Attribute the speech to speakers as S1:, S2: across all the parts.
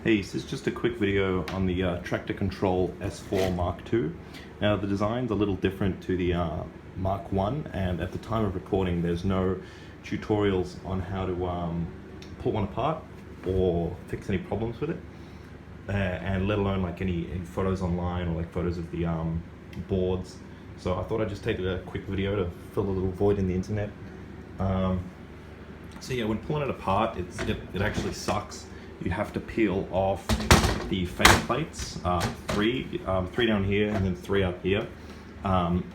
S1: Hey, so this is just a quick video on the Traktor Kontrol S4 MK2. Now the design's a little different to the Mark 1, and at the time of recording there's no tutorials on how to pull one apart or fix any problems with it, and let alone like any photos online or like photos of the boards. So I thought I'd just take a quick video to fill a little void in the internet. So yeah, when pulling it apart, it actually sucks. You have to peel off the face plates, three down here and then 3 up here,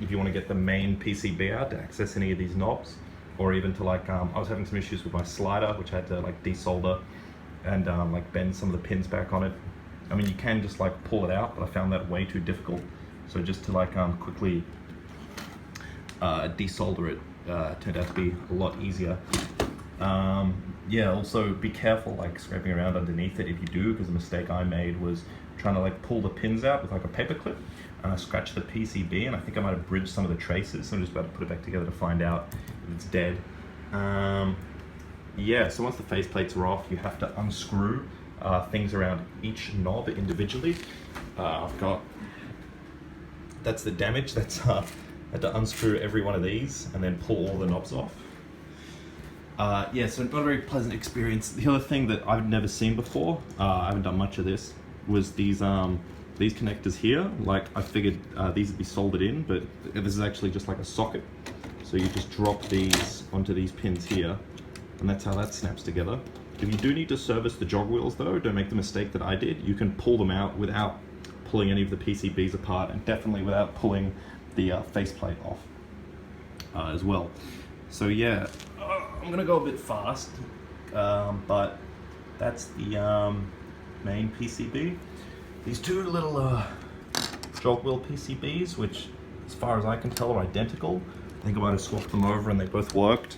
S1: if you want to get the main PCB out to access any of these knobs, or even to like, I was having some issues with my slider, which I had to like desolder and like bend some of the pins back on it. I mean, you can just like pull it out, but I found that way too difficult. So just to like quickly desolder it turned out to be a lot easier. Yeah, also be careful like scraping around underneath it if you do, because the mistake I made was trying to like pull the pins out with like a paper clip, and I scratched the PCB, and I think I might have bridged some of the traces, so I'm just about to put it back together to find out if it's dead. Yeah, so once the face plates are off, you have to unscrew things around each knob individually. I've got, that's the damage, that's I had to unscrew every one of these and then pull all the knobs off. Yeah, so not a very pleasant experience. The other thing that I've never seen before, I haven't done much of this, was these connectors here. Like, I figured these would be soldered in, but this is actually just like a socket. So you just drop these onto these pins here, and that's how that snaps together. If you do need to service the jog wheels though, don't make the mistake that I did. You can pull them out without pulling any of the PCBs apart, and definitely without pulling the faceplate off as well. So yeah, I'm gonna go a bit fast, but that's the main PCB. These two little jog wheel PCBs, which as far as I can tell are identical. I think I might have swapped them over and they both worked.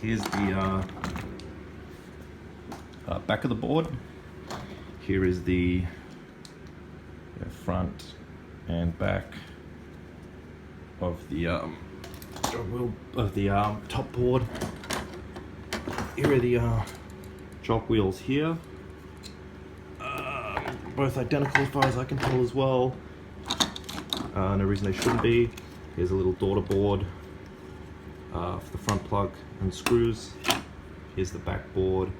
S1: Here's the back of the board. Here is the front and back of the jog wheel of the top board. Here are the jog wheels here. Both identical as far as I can tell as well. No reason they shouldn't be. Here's a little daughter board for the front plug and screws. Here's the back board.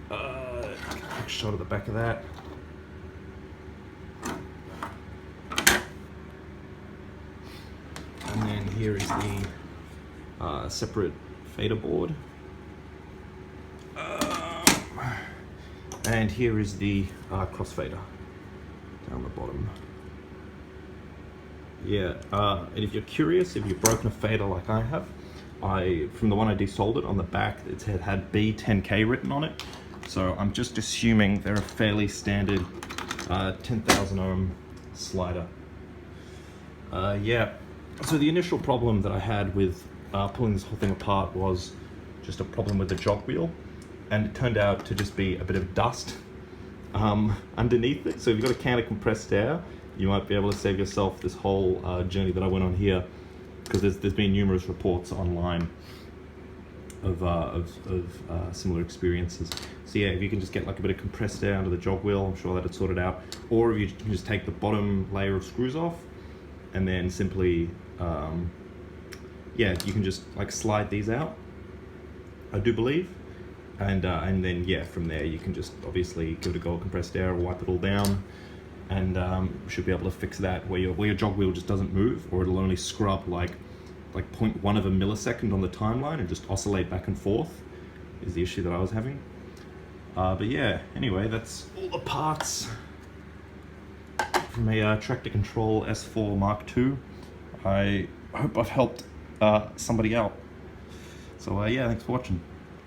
S1: Quick shot of the back of that. And then here is the separate fader board. And here is the crossfader down the bottom. Yeah, and if you're curious, if you've broken a fader like I have, from the one I desoldered on the back, it had B10K written on it. So I'm just assuming they're a fairly standard 10,000 ohm slider. Yeah. So the initial problem that I had with pulling this whole thing apart was just a problem with the jog wheel, and it turned out to just be a bit of dust underneath it. So if you've got a can of compressed air, you might be able to save yourself this whole journey that I went on here, because there's been numerous reports online of similar experiences. So yeah, if you can just get like a bit of compressed air under the jog wheel, I'm sure that'd sort it out. Or if you can just take the bottom layer of screws off, and then simply, yeah, you can just like slide these out, I do believe, and then yeah, from there you can just obviously give it a go with compressed air or wipe it all down, and should be able to fix that where your jog wheel just doesn't move, or it'll only scrub like 0.1 of a millisecond on the timeline and just oscillate back and forth, is the issue that I was having. But yeah, anyway, that's all the parts from a Traktor Kontrol S4 MK2. I hope I've helped somebody out. So yeah, thanks for watching.